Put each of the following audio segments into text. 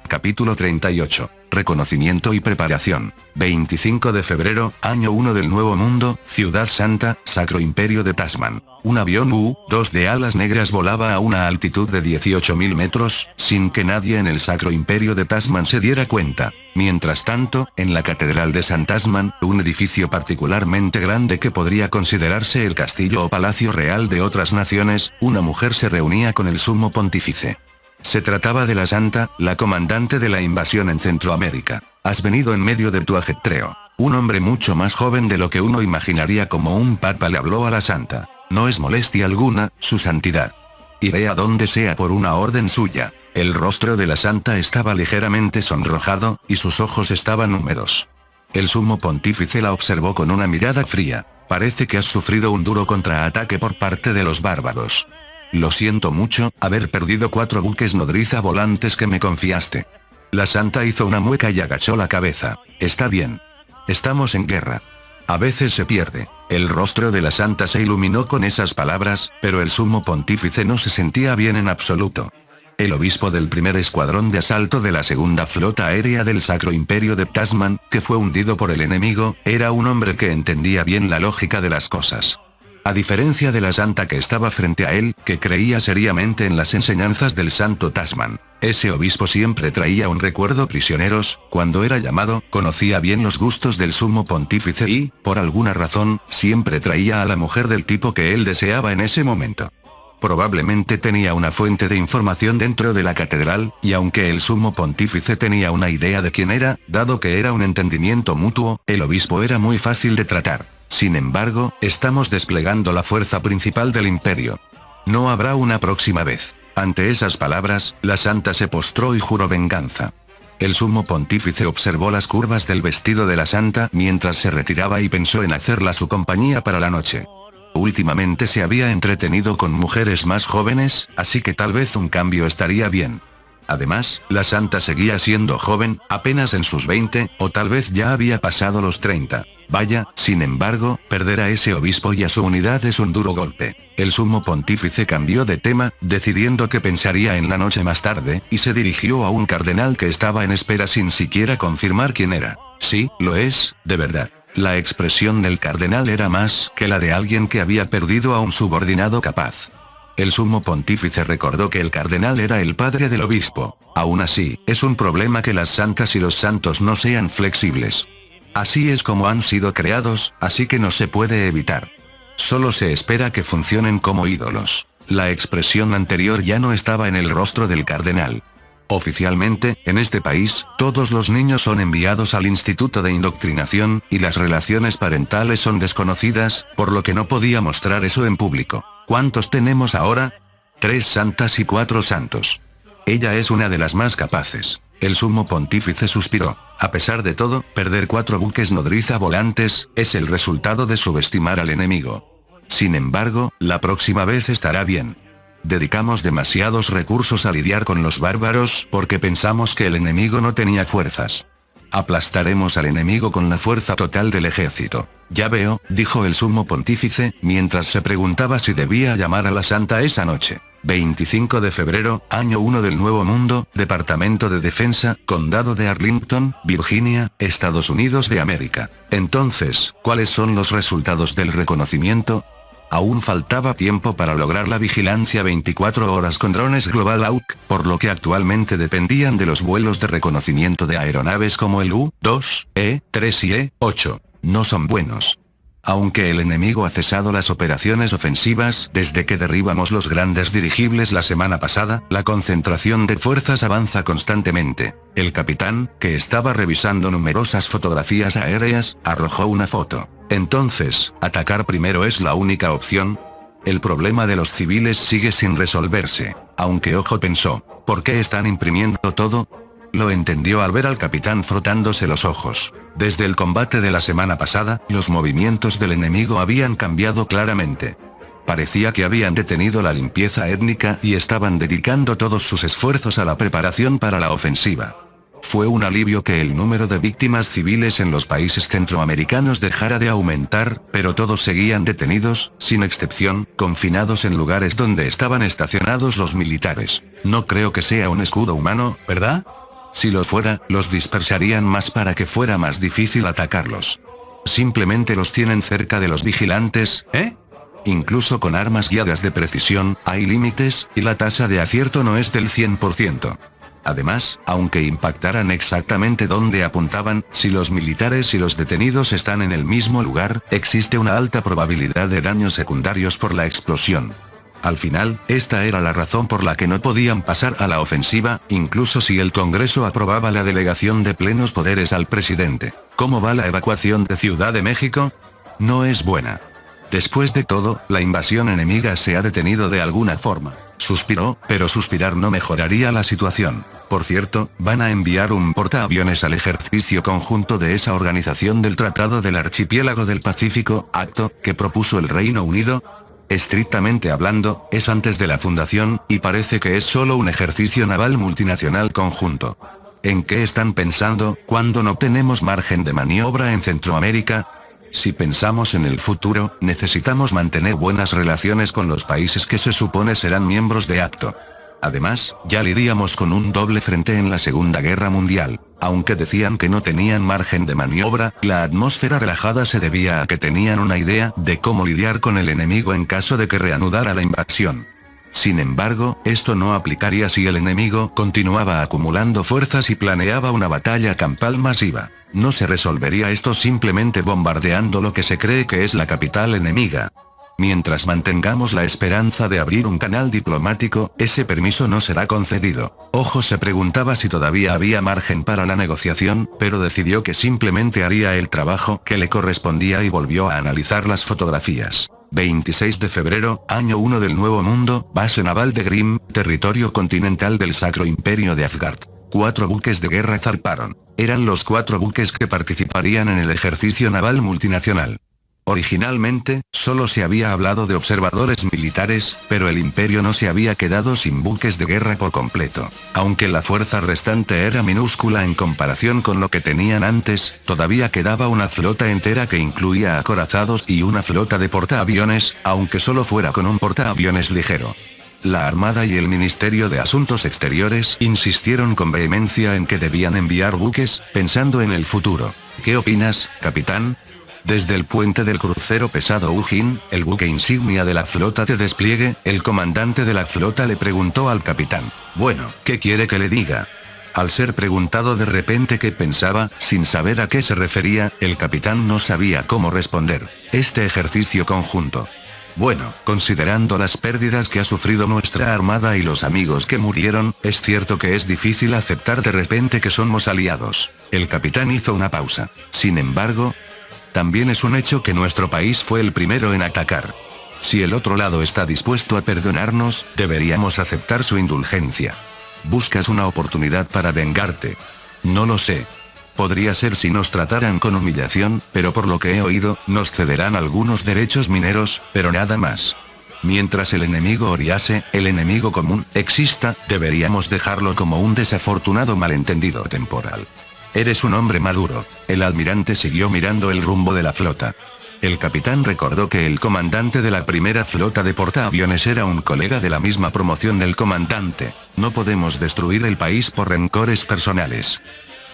Capítulo 38. Reconocimiento y preparación. 25 de febrero, año 1 del Nuevo Mundo, Ciudad Santa, Sacro Imperio de Tasman. Un avión U-2 de alas negras volaba a una altitud de 18.000 metros, sin que nadie en el Sacro Imperio de Tasman se diera cuenta. Mientras tanto, en la Catedral de San Tasman, un edificio particularmente grande que podría considerarse el castillo o palacio real de otras naciones, una mujer se reunía con el sumo pontífice. Se trataba de la santa, la comandante de la invasión en Centroamérica. Has venido en medio de tu ajetreo. Un hombre mucho más joven de lo que uno imaginaría como un papa le habló a la santa. No es molestia alguna, su santidad. Iré a donde sea por una orden suya. El rostro de la santa estaba ligeramente sonrojado, y sus ojos estaban húmedos. El sumo pontífice la observó con una mirada fría. Parece que has sufrido un duro contraataque por parte de los bárbaros. Lo siento mucho, haber perdido 4 buques nodriza volantes que me confiaste. La santa hizo una mueca y agachó la cabeza. Está bien. Estamos en guerra. A veces se pierde. El rostro de la santa se iluminó con esas palabras, pero el sumo pontífice no se sentía bien en absoluto. El obispo del primer escuadrón de asalto de la segunda flota aérea del Sacro Imperio de Tasman, que fue hundido por el enemigo, era un hombre que entendía bien la lógica de las cosas. A diferencia de la santa que estaba frente a él, que creía seriamente en las enseñanzas del santo Tasman, ese obispo siempre traía un recuerdo prisioneros, cuando era llamado, conocía bien los gustos del sumo pontífice y, por alguna razón, siempre traía a la mujer del tipo que él deseaba en ese momento. Probablemente tenía una fuente de información dentro de la catedral, y aunque el sumo pontífice tenía una idea de quién era, dado que era un entendimiento mutuo, el obispo era muy fácil de tratar. Sin embargo, estamos desplegando la fuerza principal del imperio. No habrá una próxima vez. Ante esas palabras, la santa se postró y juró venganza. El sumo pontífice observó las curvas del vestido de la santa mientras se retiraba y pensó en hacerla su compañía para la noche. Últimamente se había entretenido con mujeres más jóvenes, así que tal vez un cambio estaría bien. Además, la santa seguía siendo joven, apenas en sus 20, o tal vez ya había pasado los 30. Vaya, sin embargo, perder a ese obispo y a su unidad es un duro golpe. El sumo pontífice cambió de tema, decidiendo que pensaría en la noche más tarde, y se dirigió a un cardenal que estaba en espera sin siquiera confirmar quién era. Sí, lo es, de verdad. La expresión del cardenal era más que la de alguien que había perdido a un subordinado capaz. El sumo pontífice recordó que el cardenal era el padre del obispo. Aún así, es un problema que las santas y los santos no sean flexibles. Así es como han sido creados, así que no se puede evitar. Solo se espera que funcionen como ídolos. La expresión anterior ya no estaba en el rostro del cardenal. Oficialmente, en este país, todos los niños son enviados al Instituto de Indoctrinación, y las relaciones parentales son desconocidas, por lo que no podía mostrar eso en público. ¿Cuántos tenemos ahora? 3 santas y 4 santos. Ella es una de las más capaces. El sumo pontífice suspiró. A pesar de todo, perder 4 buques nodriza volantes, es el resultado de subestimar al enemigo. Sin embargo, la próxima vez estará bien. Dedicamos demasiados recursos a lidiar con los bárbaros porque pensamos que el enemigo no tenía fuerzas. Aplastaremos al enemigo con la fuerza total del ejército. Ya veo, dijo el sumo pontífice, mientras se preguntaba si debía llamar a la santa esa noche. 25 de febrero, año 1 del Nuevo Mundo, Departamento de Defensa, Condado de Arlington, Virginia, Estados Unidos de América. Entonces, ¿cuáles son los resultados del reconocimiento? Aún faltaba tiempo para lograr la vigilancia 24 horas con drones Global Hawk, por lo que actualmente dependían de los vuelos de reconocimiento de aeronaves como el U-2, E-3 y E-8. No son buenos. Aunque el enemigo ha cesado las operaciones ofensivas desde que derribamos los grandes dirigibles la semana pasada, la concentración de fuerzas avanza constantemente. El capitán, que estaba revisando numerosas fotografías aéreas, arrojó una foto. Entonces, ¿atacar primero es la única opción? El problema de los civiles sigue sin resolverse. Aunque ojo pensó, ¿por qué están imprimiendo todo? Lo entendió al ver al capitán frotándose los ojos. Desde el combate de la semana pasada, los movimientos del enemigo habían cambiado claramente. Parecía que habían detenido la limpieza étnica y estaban dedicando todos sus esfuerzos a la preparación para la ofensiva. Fue un alivio que el número de víctimas civiles en los países centroamericanos dejara de aumentar, pero todos seguían detenidos, sin excepción, confinados en lugares donde estaban estacionados los militares. No creo que sea un escudo humano, ¿verdad? Si lo fuera, los dispersarían más para que fuera más difícil atacarlos. Simplemente los tienen cerca de los vigilantes, ¿eh? Incluso con armas guiadas de precisión, hay límites, y la tasa de acierto no es del 100%. Además, aunque impactaran exactamente donde apuntaban, si los militares y los detenidos están en el mismo lugar, existe una alta probabilidad de daños secundarios por la explosión. Al final, esta era la razón por la que no podían pasar a la ofensiva, incluso si el Congreso aprobaba la delegación de plenos poderes al presidente. ¿Cómo va la evacuación de Ciudad de México? No es buena. Después de todo, la invasión enemiga se ha detenido de alguna forma. Suspiró, pero suspirar no mejoraría la situación. Por cierto, van a enviar un portaaviones al ejercicio conjunto de esa organización del Tratado del Archipiélago del Pacífico, acto que propuso el Reino Unido. Estrictamente hablando, es antes de la fundación, y parece que es solo un ejercicio naval multinacional conjunto. ¿En qué están pensando, cuando no tenemos margen de maniobra en Centroamérica? Si pensamos en el futuro, necesitamos mantener buenas relaciones con los países que se supone serán miembros de ACTO. Además, ya lidiamos con un doble frente en la Segunda Guerra Mundial. Aunque decían que no tenían margen de maniobra, la atmósfera relajada se debía a que tenían una idea de cómo lidiar con el enemigo en caso de que reanudara la invasión. Sin embargo, esto no aplicaría si el enemigo continuaba acumulando fuerzas y planeaba una batalla campal masiva. No se resolvería esto simplemente bombardeando lo que se cree que es la capital enemiga. Mientras mantengamos la esperanza de abrir un canal diplomático, ese permiso no será concedido. Ojo se preguntaba si todavía había margen para la negociación, pero decidió que simplemente haría el trabajo que le correspondía y volvió a analizar las fotografías. 26 de febrero, año 1 del Nuevo Mundo, base naval de Grim, territorio continental del Sacro Imperio de Asgard. 4 buques de guerra zarparon. Eran los 4 buques que participarían en el ejercicio naval multinacional. Originalmente, solo se había hablado de observadores militares, pero el imperio no se había quedado sin buques de guerra por completo. Aunque la fuerza restante era minúscula en comparación con lo que tenían antes, todavía quedaba una flota entera que incluía acorazados y una flota de portaaviones, aunque solo fuera con un portaaviones ligero. La Armada y el Ministerio de Asuntos Exteriores insistieron con vehemencia en que debían enviar buques, pensando en el futuro. ¿Qué opinas, capitán? Desde el puente del crucero pesado Ujin, el buque insignia de la flota de despliegue, el comandante de la flota le preguntó al capitán: bueno, ¿qué quiere que le diga? Al ser preguntado de repente qué pensaba, sin saber a qué se refería, el capitán no sabía cómo responder. Este ejercicio conjunto. Bueno, considerando las pérdidas que ha sufrido nuestra armada y los amigos que murieron, es cierto que es difícil aceptar de repente que somos aliados. El capitán hizo una pausa. Sin embargo, también es un hecho que nuestro país fue el primero en atacar. Si el otro lado está dispuesto a perdonarnos, deberíamos aceptar su indulgencia. ¿Buscas una oportunidad para vengarte? No lo sé. Podría ser si nos trataran con humillación, pero por lo que he oído, nos cederán algunos derechos mineros, pero nada más. Mientras el enemigo Oriase, el enemigo común, exista, deberíamos dejarlo como un desafortunado malentendido temporal. Eres un hombre maduro. El almirante siguió mirando el rumbo de la flota. El capitán recordó que el comandante de la primera flota de portaaviones era un colega de la misma promoción del comandante. No podemos destruir el país por rencores personales.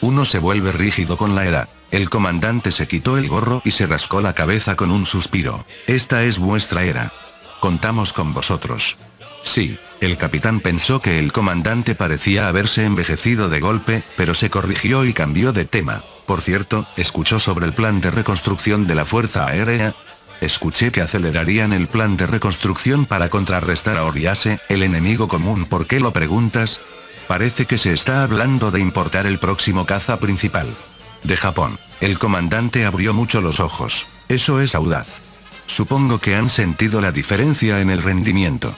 Uno se vuelve rígido con la edad. El comandante se quitó el gorro y se rascó la cabeza con un suspiro. Esta es vuestra era. Contamos con vosotros. Sí, el capitán pensó que el comandante parecía haberse envejecido de golpe, pero se corrigió y cambió de tema. Por cierto, ¿escuchó sobre el plan de reconstrucción de la Fuerza Aérea? Escuché que acelerarían el plan de reconstrucción para contrarrestar a Oriase, el enemigo común. ¿Por qué lo preguntas? Parece que se está hablando de importar el próximo caza principal. De Japón. El comandante abrió mucho los ojos. Eso es audaz. Supongo que han sentido la diferencia en el rendimiento.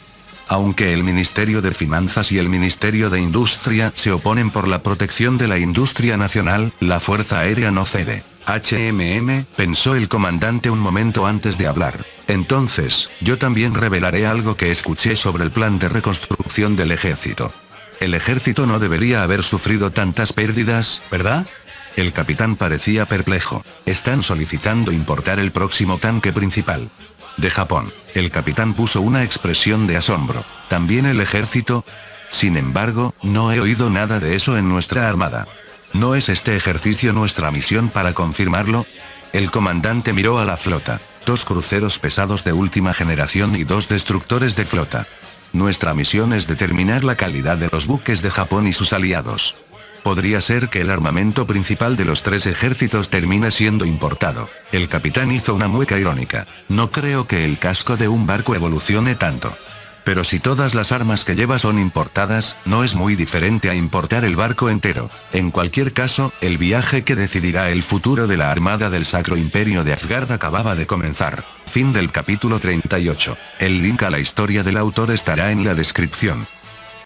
Aunque el Ministerio de Finanzas y el Ministerio de Industria se oponen por la protección de la industria nacional, la Fuerza Aérea no cede. Pensó el comandante un momento antes de hablar. Entonces, yo también revelaré algo que escuché sobre el plan de reconstrucción del ejército. El ejército no debería haber sufrido tantas pérdidas, ¿verdad? El capitán parecía perplejo. Están solicitando importar el próximo tanque principal. De Japón. El capitán puso una expresión de asombro. ¿También el ejército? Sin embargo, no he oído nada de eso en nuestra armada. ¿No es este ejercicio nuestra misión para confirmarlo? El comandante miró a la flota. 2 cruceros pesados de última generación y 2 destructores de flota. Nuestra misión es determinar la calidad de los buques de Japón y sus aliados. Podría ser que el armamento principal de los 3 ejércitos termine siendo importado. El capitán hizo una mueca irónica. No creo que el casco de un barco evolucione tanto. Pero si todas las armas que lleva son importadas, no es muy diferente a importar el barco entero. En cualquier caso, el viaje que decidirá el futuro de la Armada del Sacro Imperio de Asgard acababa de comenzar. Fin del capítulo 38. El link a la historia del autor estará en la descripción.